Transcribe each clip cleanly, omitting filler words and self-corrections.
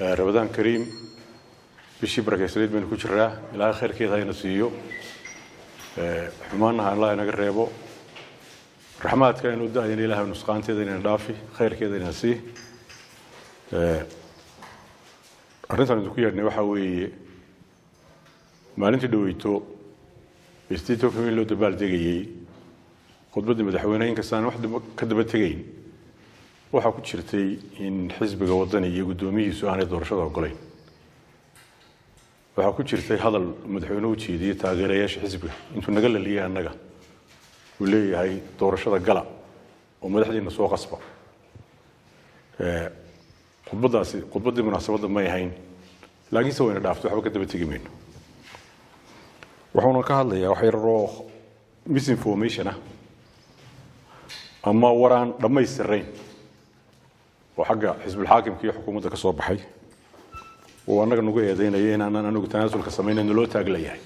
رمضان كريم بشي بركة سليد من كجرة إلى آخر كذا ينسيو حمانا الله ينقربه رحمات كانوا داين إلى نسخان تدين الدافي خير كذا ينسيه أرنت أن تكون يعني وحوي ما أنت دويتو استيتو في ميلو دبال تجيي قد بدي مدحونين كسان واحد كذب تجين وحكوا شرتي إن حزب الوطني يقدمي سؤال دورشة وقلين وحكوا شرتي هذا المدحونو تشيدي تغييريش حزبه أنتوا نقل اللي أنا ولي هاي دورشة قلع ومدحدين نسوق قصبة قد بدي مناسبة ما يهين لكن سوينا دافت وحكوا كذب تجي منه وحنا كهذا يا وحير الروح misinformation أما وران لما يسرين وحق حزب الحاكم كي حكومة كسر بحي وأنا نقول يدينا ينا أنا نقول تنازل كسمين إنه لو تاجليه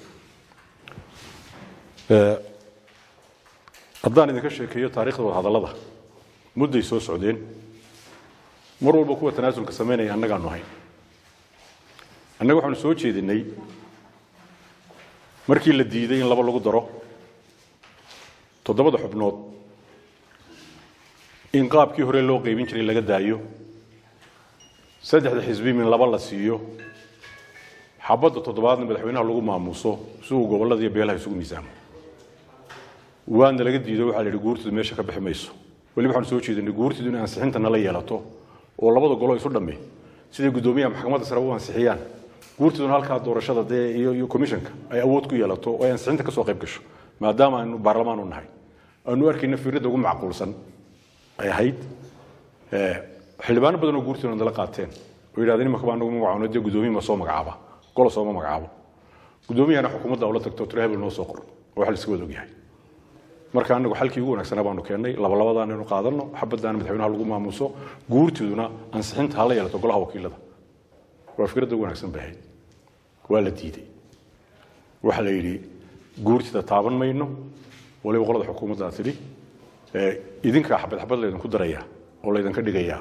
أضاني ذيك الشيء كي تاريخ هذا لذا مدة يسوع سعودين مروا بقوة تنازل كسمين أنا قانو هاي أنا وحنا نسوي شيء ذني مركي الجديدين لبلا قدروا تضبط حبنات إنقاب كي هري لو قيبين شري لقى دايو سدح الحزبي من لبلا سيو حبض تضبطنا بالحوينها لقوا مع موسى سوق والله ذي بيلها يسوق ميزان وأنا لقيت جديدو على الجورت المشي كبح ميسو واللي بحنا نسوي شيء إن الجورت دون أنسحين تنالي يلاطو والله بدو قالوا يصير دمي سيد قدومية محكمة سروان أنسحيان جورت دون هالك دور الشدة ده يو كوميشنك أي أود كي يلاطو وأنسحين تكسو قيبكش ما دام إنه برلمان ونهاي إنه أركي نفرد وقوم معقول سن أي هيد حلبان بدنا جورت دون دلقاتين ويرادين مكبان وقوم معاونة دي قدومية مصوم مقعبة كل صوم مقعبة قدومية أنا حكومة دولة تكتورها بالنص أقر وحل سويدو جاي marka anagu xalkii ugu wanaagsan baanu keenay labalabadaan inuu qaadano xabadaan madaxweynaha lagu maamuso guurtiduna ansixinta hala yeelato golaha wakiilada waa fikrad ugu wanaagsan baahay waa la diiday waxa la yiri guurtida taaban mayno waliba qolada xukuumadda tiri idinka xabad leedan ku daraya oo leedan ka dhigaya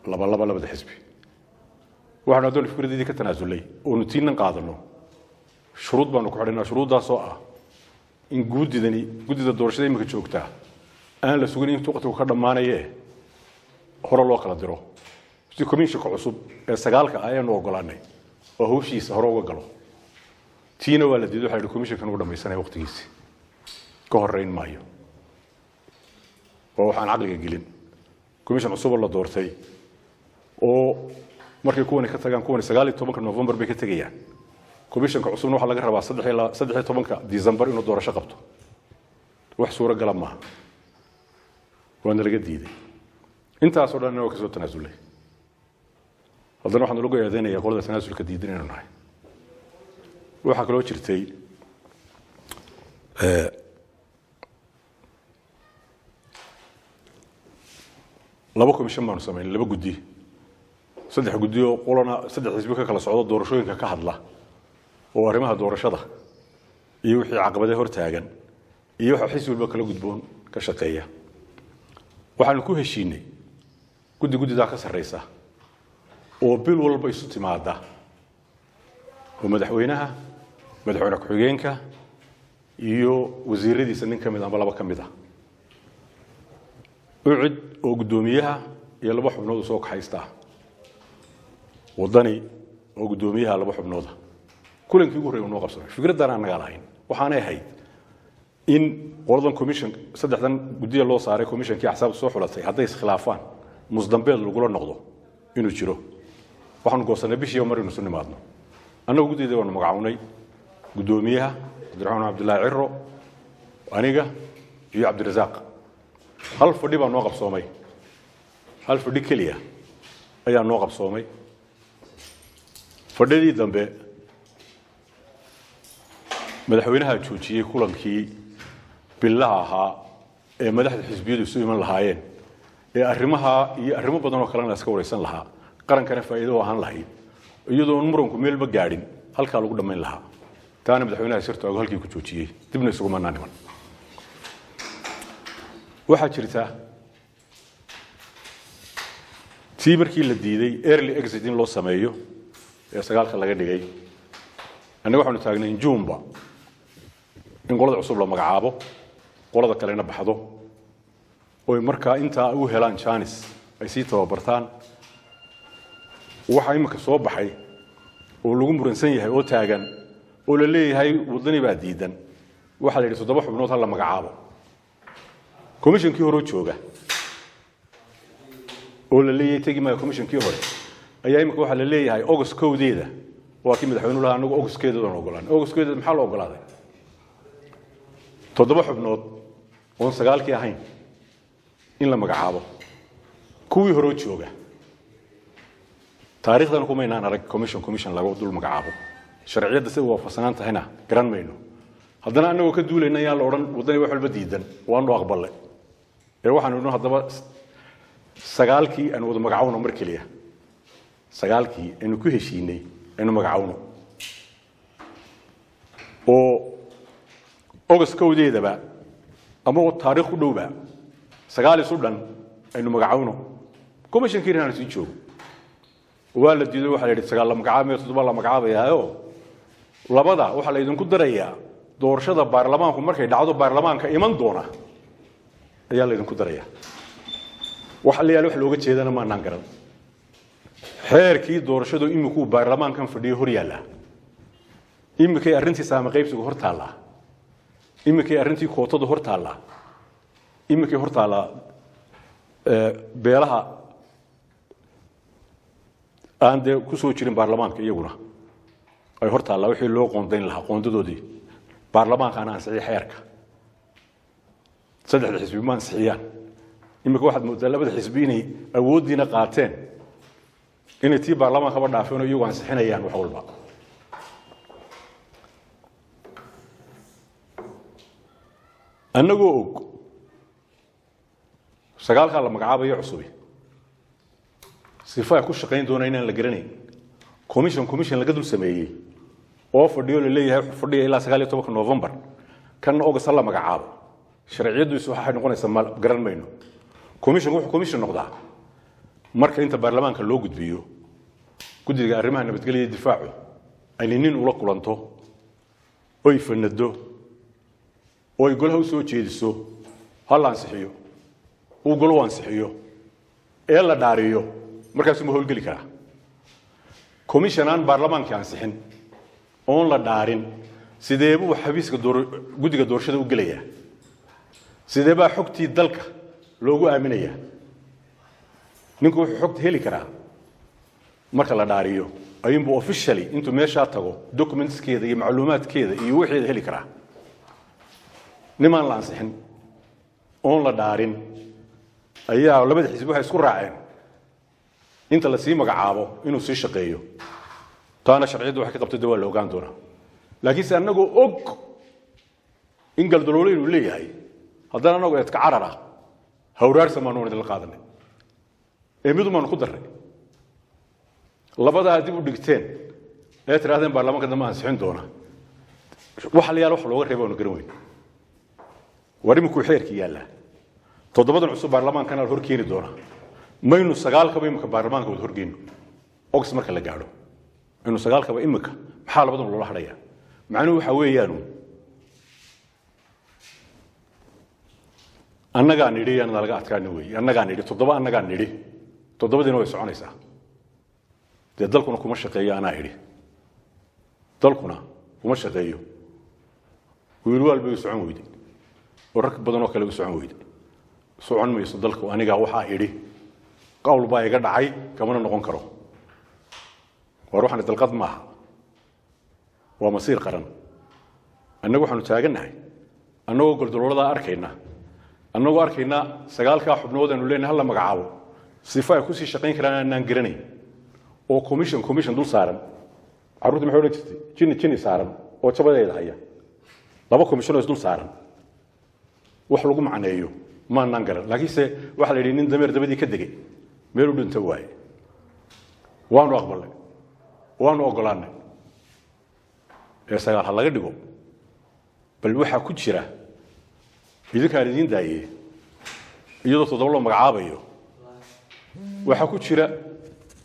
labada xisbi waxaanu doon fikradii ka tanaasulay oo nutiinan qaadano shuruud baanu ku xidhnaa shuruudaas oo ah in guddida doorashada imika joogtaa aan la sugin intuu waqtigu ka dhamaanaye hore loo kala diro si komishanka cusub ee sagaalka ayaanu ogolaanay oo hawshiisa hore uga galo tiina waa la diiday waxa komishankan ugu dhamaysanay waqtigiisa ka horeyn maayo oo waxaan caqliga gelin komishan cusub la doortay oo markay kuwani ka tagaan kuwani 19 November bay ka tagayaan komishanka cusubna waxa laga rabaa 13 December inuu doorasho qabto wax suura gal ma waana laga diiday intaas oo dhan oo ka soo tanaasulay haddana waxaan lagu yeedanayaa qolada tanaasulka diidan inuu nahay waxa kale oo jirtay laba komishan baan sameeyay laba guddi saddex guddi oo qolana saddex xisbi ka kala socdo doorashooyinka ka hadla oo arrimaha doorashada iyo wixii caqabadaha hor taagan iyo waxa xisbi walba kala gudboon ka shaqeeya waxaan ku heshiinay guddiga ka sareysa oo bil walba isu timaada oo madaxweynaha ku-xigeenka iyo wasiiradiisa nin kamid ama laba kamid ah ucid oo gudoomiyaha iyo laba xubnood soo kaxaysta wadani oo gudoomiyaha laba xubnood kulankii ugu horeeyay noo qabsaday fikradan aan naga lahayn waxaanay ahayd in qoladan commission saddexdan guddiga loo saaray commissionkii xisaab soo xulatay hadday iskhilaafaan musdambeed lagu noqdo inuu jiro waxaan goosanay bishii mar inuu sunimaadno anagu guddiga waan magacawnay gudoomiyaha Abdiraxmaan Cabdullaahi Cirro aniga iyo Cabdirasaaq hal fadhi baa noo qabsoomay hal fadhi kaliya ayaa noo qabsoomay fadhidii dambe madaxweynaha joojiyay kulankii billaha ahaa ee madaxda xisbiyadu isu iman lahaayeen ee arrimaha iyo arrimo badan oo kale iska wareysan lahaa qarankana faa'iido u ahaan lahayd iyadoo muranku meel ba gaadhin halka lagu dhameyn lahaa taana madaxweynaha sirta oo halkii ku joojiyay dibna isugu maanaaniman waxaa jirta tii markii la diiday early exit in loo sameeyo ee sagaalka laga dhigay annaga waxaanu taagnay Jumba in qolada cusub la magacaabo qolada kalena baxdo oo markaa inta u helaan chance ay si tababartaan waxa imika soo baxay oo lagu muransan yahay oo taagan oo la leeyahay wadani baa diidan waxa la yiri 7 xubnood hal la magacaabo commissionkii hore jooga oo la leeyahay tagi ma commissionkii hore ayaa imika waxa la leeyahay August koodeeda waa kii madaxweynuhu lahaa anagu August keedada oo ogolaan August keedada maxaa loo ogolaaday 7 xubnood oo sagaalkii ahayn in la magacaabo kuwii hore jooga taariikhdan kuma inaan arag commission lagu dul magacaabo sharciyada si uu fasahan tahayna garan mayno haddana anagu ka duulayna yaa la oran wadani wax walba diidan waan loo aqbalay ee waxaan inuu hadaba sagaalkii aan wada magacaawno mar kaliya sagaalkii inuu ku heshiinay inuu magacaawno oo August koodeedaba ama taariikh u dhowba sagaal isu dhan aynu magacaawno commission kiirana si joogo wala diido waxa la yiri sagaal la magacaabay 7 la magacaabayo labada waxa la idinku darayaa doorashada baarlamaanku markay dhacdo baarlamaanka iman doona ayaa la idinku darayaa waxa la yaalo wax looga jeedana ma aanan garan xeerkii doorashadu iminku baarlamaankan fadhiyo hor yaala imikay arrintii saama qaybsiga hor taala imikay arrintii kootada hor taala imikay hor taala beelaha aan de ku soo jirin baarlamaanka iyaguna ay hor taala wixii loo qoondayn lahaa qoondadoodii baarlamaanka aan ansixiyay xeerka saddex xisbi ma ansixiyaan imika waxaad moodaa labada xisbi inay awoodiina qaateen inay tii baarlamaanka ba dhaafeen oo iyagu ansixinayaan wax walba annagoo og sagaalka la magacaabayo cusub sifa ku shaqeyn doona inaan la garanayn commission laga dul sameeyay oo fadhiyo la leeyahay fadhiyo ilaa 19 November kan August la magacaabo sharciyadu waxay noqonaysaa mal garan mayno commission noqdaa marka inta baarlamaanka loo gudbiyo guddiga arrimaha nabadgelyada difaacu ay nin ula kulanto oo ay fanado oo ay golaha soo jeediso hal ansixiyo oo golo ansixiyo ee la dhaariyo markaas ma howlgali kara commissionan baarlamaanka ansixin oo la dhaarin sidee buu xabiiska guddiga doorashada u galaya sidee baa xogtii dalka loogu aaminaya ninku wuxuu xogta heli karaa marka la dhaariyo ayuu officially intuu meesha tago documentskeeda iyo macluumaadkeeda iyo wixii heli karaa niman la ansixin oo la dhaarin ayaa labada xisbi waxay isku raaceen inta la sii magacaabo inuu sii shaqeeyo taana sharciyadu wax ka qabtay dawal loo gaan doona laakiin anagu og in galdaloolo inuu leeyahay haddana anagu eedka carara hawraar samaanoon idin la qaadanay ee miduma ku daray labada dib u dhigteen ee tiraadeen baarlamaanka dama ansixin doona waxa la yaalo wax looga reebo garan weyn warimku xeerkii yaala toddobadan cusub baarlamaanka hor keeni doona maynu sagaalka imika baarlamaanka wada horgeeno August marka la gaaro inuu sagaalka imika maxaa labadan loo hadhaya macnuhu waxa weeyaan annaga nidhi aan laga adkaan weey annaga nidhi toddobadina way soconaysaa de dalkuna kuma shaqeeyo ana idhi dalkuna kuma shaqeeyo wiil walba uu socon weeyday wararka badan oo kale uu socon weeyday socon mayso dalku aniga waxa idhi qawl baa iga dhacay kamana noqon karo waxaan dalqad maaha waa masiir qaran annagu waxaanu taaganahay annagoo goldololada arkayna sagaalka xubnood aanu leenahay hal magacaabo sifa ay ku sii shaqeyn karaan aan garanay oo commission dul saaran caruurta maxay oran jirtay jini saaran oo jabadeeda haya laba commission dul saaran wax lagu macneeyo ma aanan garan laakiinse waxa la yiri nin dameer dabadii ka degay meel u dhinta waay waanu aqbalay waanu ogolaanay ee sagaal laga dhigo bal waxa ku jira idinka idin daayay iyadoo toddoba loo magacaabayo waxa ku jira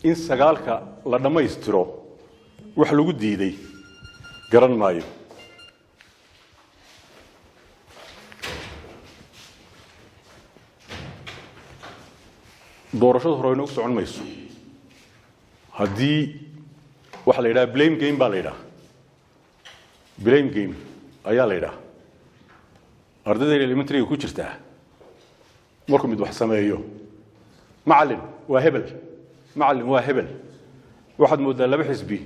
in sagaalka la dhamaystiro wax lagu diiday garan maayo doorashadu hore inuu socon mayso haddii waxa la yiraahdo blame game baa la yiraahdaa blame game ayaa la yiraahdaa ardayda elementary ku jirta markuu mid wax sameeyo macallin waa hebel waxaad moodaa laba xisbi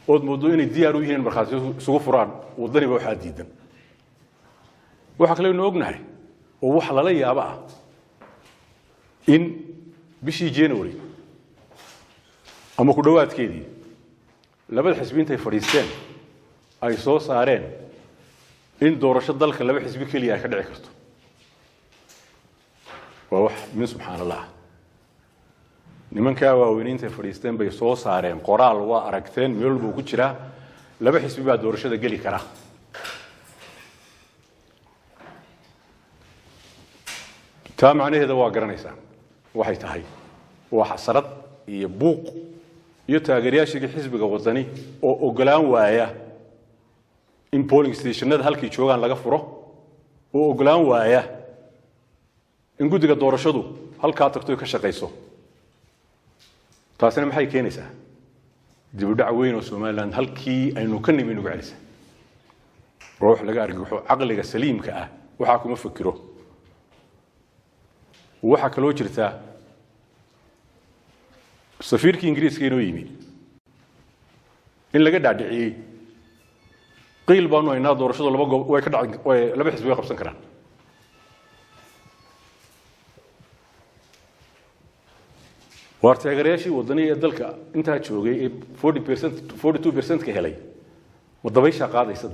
oo moodo inay diyaar u yihiin markaas isugu furaan wadani waxa diidan waxa kale inuu ognahay oo wax la yaaba in bishii January ama ku dhawaadkeedii labada xisbi intay fadhiisteen ay soo saareen in doorasho dalka laba xisbi kaliya ka dhici karto waa wax min subhanallah nimanka waaweyn intay fadhiisteen bay soo saareen qoraal waa aragteen meel walba ku jira laba xisbi baa doorashada gali kara taa macnaheedu waa garanaysaa waxay tahay waa xasarad iyo buuq iyo taageerayaasha xisbiga wadani oo ogolaan waaya in polling stationada halkii joogan laga furo oo ogolaan waaya in guddiga doorashadu halka tagto ka shaqeyso taasina maxay keenaysaa dib u dhac weyn oo Soomaaliland halkii aynu ka nimid ugu celisay ruux laga argagaxo aqliga saliimka ah waxa kuma fikiro waxa kale oo jirta safiirkii Ingiriiska inuu yimi in laga dhaadhiciyay qiil baanu aynaa doorashada laba goob way ka dhacay laba xisbi way qabsan karaan wartaageerayaashii wadaniga dalka inta joogay 40% 42% ka helay wadabaysha qaadaysa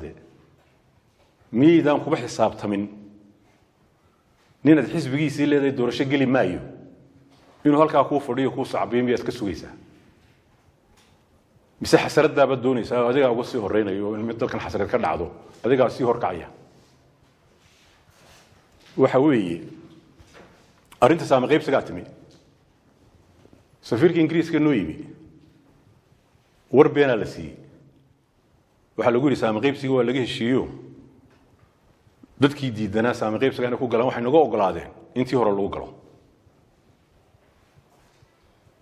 miidaan kuba xisaabtamin ninad xisbigiisii leeday doorasho gali maayo inuu halka ku fadhiyo ku sacbiyo miyaad ka sugaysaa mise xasaradaaba doonaysaa adiga ugu sii horeynayo in mid dalkan xasarad ka dhacdo adiga sii horkacaya waxa weeye arinta saama qaybsiga timi safiirka Ingiriiska noo yimi warbeena la siiyay waxa lagu yiri saama qaybsiga waa laga heshiiyo dadkii diidanaa saama qaybsiga inay ku galaan waxay naga ogolaadeen intii hore lagu galo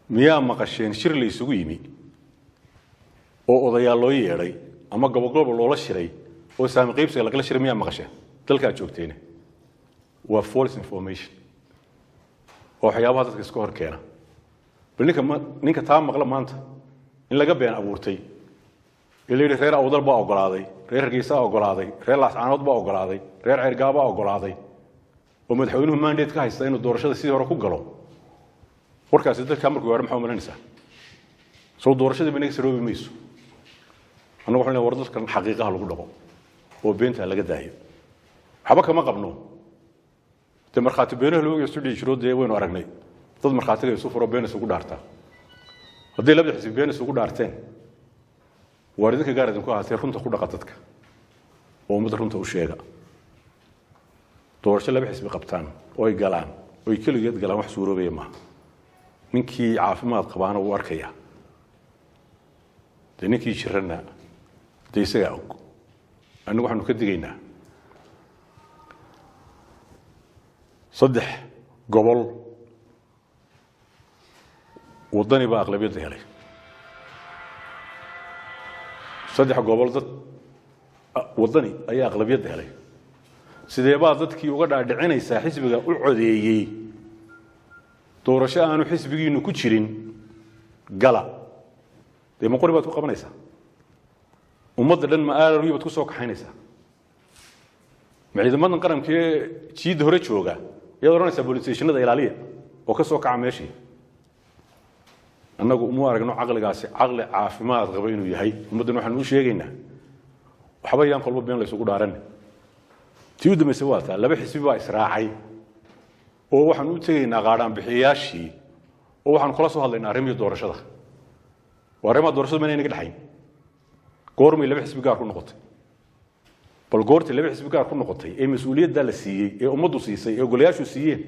miyaa maqasheen shir la isugu yimi oo odayaal loo yeeray ama gobol loola shiray oo saama qaybsiga laga shiray miyaa maqasheen dalka joogteena waa false information oo waxyaabaha dadka iska hor keena ninka taa maqla maanta in laga been abuurtay ilaa reer awdal baa ogolaaday reer Hargeysa ogolaaday reer Laascaanood baa ogolaaday reer Cergaabo baa ogolaaday oo madaxweynuhu mandate ka haysta inuu doorashada sidii hore ku galo warkaas dadka markuu hore maxaa malanaysaa soo doorashada binaga saroobi mayso anagu waxaan war dadkan xaqiiqaha lagu dhaqo oo beenta laga daayo waxba kama qabno te marxaati beenaha loo yeesto dhijroodee waynu aragnay dad marxaatiga isu furo been isugu dhaarta haddii labada xisbi been isugu dhaarteen waaridinka gaar idinku ahaatay runta ku dhaqa dadka oo mid runta u sheega doorasho laba xisbi qabtaan oo ay galaan oo ay kaligeed galaan wax suuroobaya ma ninkii caafimaad qabaana uu arkaya ninkii jirana deysaga og anigu waxaanu ka digaynaa saddex gobol wadani baa aqlabiyada helay saddex gobol dad wadani ayaa aqlabiyada helay sidee baa dadkii uga dhaadhicinaysaa xisbiga u codeeyay doorasho aanu xisbigiinu ku jirin gala ma qori baad ku qabanaysaa ummadda dhan ma aalaru baad ku soo kaxaynaysaa ma ciidamadan qaranka ee jiid hore jooga iyadoo oranaysaa police stationada ilaaliya oo ka soo kaca meeshii annagu uma aragno caqligaasi caqli caafimaad qaba inuu yahay ummaddan waxaan u sheegaynaa waxba yaan qalbo been la isugu dhaaran tii u dambeysay waa taa laba xisbi baa israacay oo waxaan u tegaynaa qaadaan bixiyaashii oo waxaan kula soo hadlaynaa arrimaha doorashada وارما دورشد من inaga dhaxayn goormay laba xisbi gaar ku noqotay bal goortii laba xisbi gaar ku noqotay ee mas'uuliyadda la siiyay ee ummaddu siisay ee golayaashu siiyeen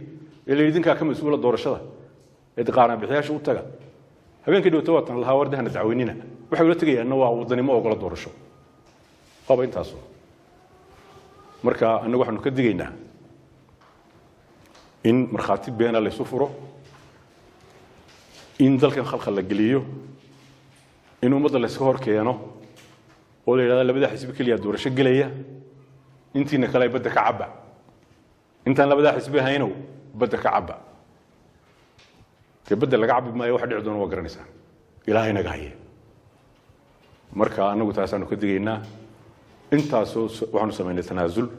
ee la idinka ka mas'uula doorashada إدقارنا بحياش وتجا هبين كده توتن الله ورده هنتعاونينا وحاول تجي أنه وضني ما أقول دور شو قابل أنت أصلا مركا أنه واحد نكد جينا إن مرخاتي بين اللي سفره إن ذلك خلق الجليو إنه مضل السهر كيانو ولا لا بدأ حسب كل يدور شقلية أنت إنك لا بدك عبا أنت لا بدأ حسبها هنا بدك عبا تبدل لك عبا ما يوحد يعدون وقرنسا إلى هنا جاية مركا أنا قلت أسأل كده جينا أنت وعنو سمين التنازل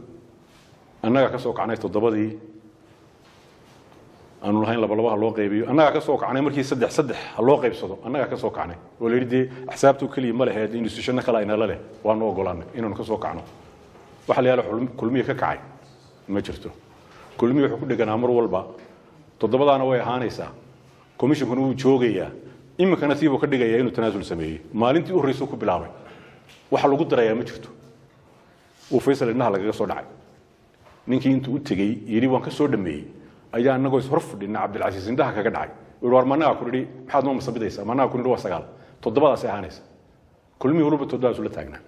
أنا كسوق عناية الضباطي أنا هاي لبلبها الله قيبي أنا كسوق عناية مركي صدح الله قيب صدق أنا كسوق عناية وليدي حسابته كل ماله هذه إنستيشن خلاينا له وأنا أقولان إنه كسوق عنه وحلي على كل مية كعاي ما جرته كل مية حكون دجنا أمر والبا تضبط أنا ويا هانيسا كوميشن كانوا جوجيا إما كانت فيه وكده جاي إنه تنازل سميه ما أنتي أوريسوك بلاوي وحلو قدر يا ما جرته وفيصل إنها لقى صداع نينكي أنتوا تجي يري وانك صود مي أيها النجوا يصرف لأن عبد العزيز عندها كجدعي والوار ما ناكل حد ما مصبي ديسا ما ناكل روا سجال تضبط سهانيس كل مية يقولوا بتضبط ولا تاجنا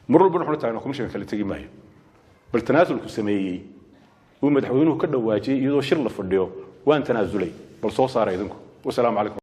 مروا بنروح تاجنا كوميشن كله تجي معي بالتنازل كسميه ومدحوينه كده واجي يدو شر لفرديو وان تنازلي بل صار يدنكم والسلام عليكم